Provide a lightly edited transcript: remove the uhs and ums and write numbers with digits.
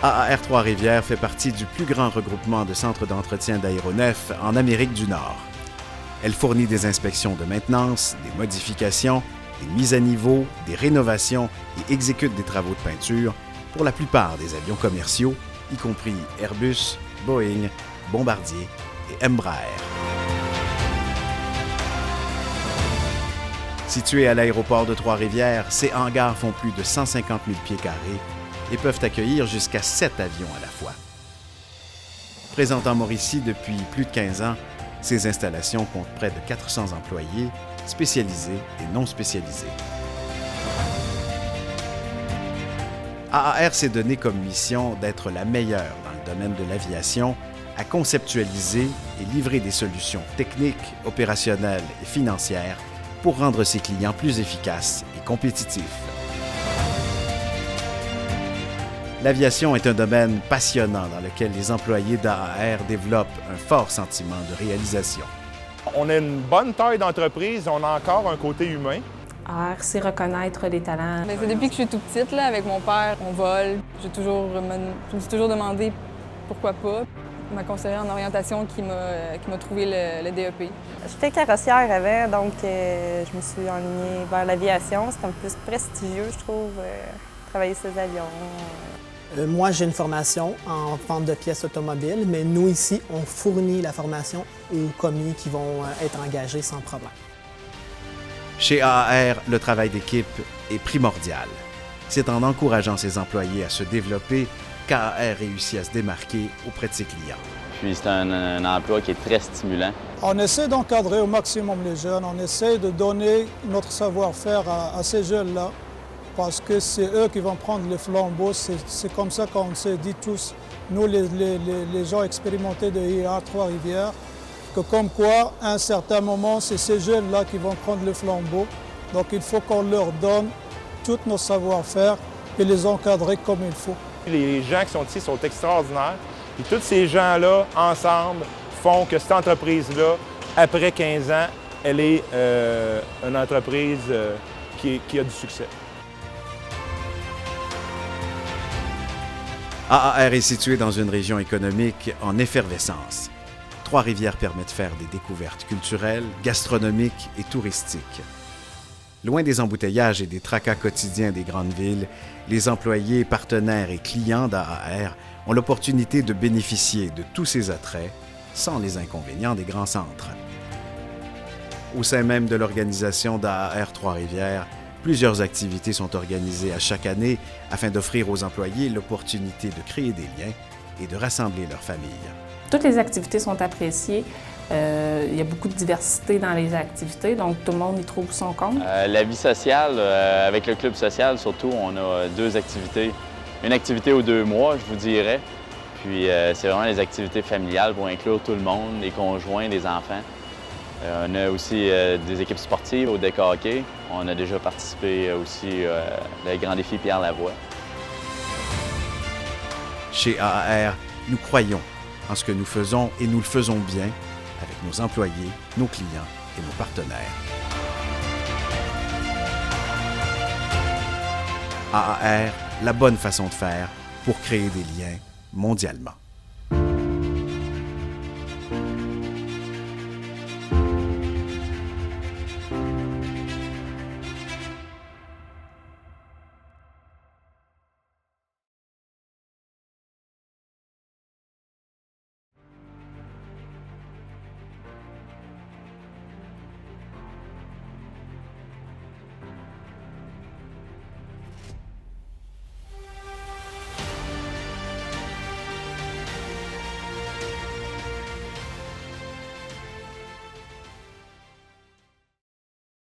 AAR Trois-Rivières fait partie du plus grand regroupement de centres d'entretien d'aéronefs en Amérique du Nord. Elle fournit des inspections de maintenance, des modifications, des mises à niveau, des rénovations et exécute des travaux de peinture pour la plupart des avions commerciaux, y compris Airbus, Boeing, Bombardier et Embraer. Situés à l'aéroport de Trois-Rivières, ces hangars font plus de 150 000 pieds carrés et peuvent accueillir jusqu'à 7 avions à la fois. Présentes en Mauricie depuis plus de 15 ans, ces installations comptent près de 400 employés, spécialisés et non spécialisés. AAR s'est donné comme mission d'être la meilleure dans le domaine de l'aviation, à conceptualiser et livrer des solutions techniques, opérationnelles et financières pour rendre ses clients plus efficaces et compétitifs. L'aviation est un domaine passionnant dans lequel les employés d'AAR développent un fort sentiment de réalisation. On a une bonne taille d'entreprise, on a encore un côté humain. AAR, c'est reconnaître les talents. C'est depuis que je suis toute petite, là, avec mon père, on vole. Je me suis toujours demandé pourquoi pas. Ma conseillère en orientation qui m'a trouvé le DEP. J'étais carrossière avant, donc je me suis enlignée vers l'aviation. C'est un peu plus prestigieux, je trouve, travailler ces avions. Moi, j'ai une formation en vente de pièces automobiles, mais nous, ici, on fournit la formation aux commis qui vont être engagés sans problème. Chez AAR, le travail d'équipe est primordial. C'est en encourageant ses employés à se développer qu'AAR réussit à se démarquer auprès de ses clients. Puis c'est un emploi qui est très stimulant. On essaie d'encadrer au maximum les jeunes, on essaie de donner notre savoir-faire à ces jeunes-là, parce que c'est eux qui vont prendre le flambeau. C'est comme ça qu'on s'est dit tous, nous les gens expérimentés de AAR Trois-Rivières, que comme quoi, à un certain moment, c'est ces jeunes-là qui vont prendre le flambeau. Donc il faut qu'on leur donne tout nos savoir-faire et les encadrer comme il faut. Les gens qui sont ici sont extraordinaires. Et tous ces gens-là, ensemble, font que cette entreprise-là, après 15 ans, elle est une entreprise qui a du succès. AAR est situé dans une région économique en effervescence. Trois-Rivières permet de faire des découvertes culturelles, gastronomiques et touristiques. Loin des embouteillages et des tracas quotidiens des grandes villes, les employés, partenaires et clients d'AAR ont l'opportunité de bénéficier de tous ces attraits sans les inconvénients des grands centres. Au sein même de l'organisation d'AAR Trois-Rivières, plusieurs activités sont organisées à chaque année afin d'offrir aux employés l'opportunité de créer des liens et de rassembler leurs familles. Toutes les activités sont appréciées. Il y a beaucoup de diversité dans les activités, donc tout le monde y trouve son compte. La vie sociale, avec le club social surtout, on a 2 activités. Une activité aux 2 mois, je vous dirais. Puis c'est vraiment les activités familiales pour inclure tout le monde, les conjoints, les enfants. On a aussi des équipes sportives au deck hockey. On a déjà participé aussi au Grand Défi Pierre Lavoie. Chez AAR, nous croyons en ce que nous faisons et nous le faisons bien avec nos employés, nos clients et nos partenaires. AAR, la bonne façon de faire pour créer des liens mondialement.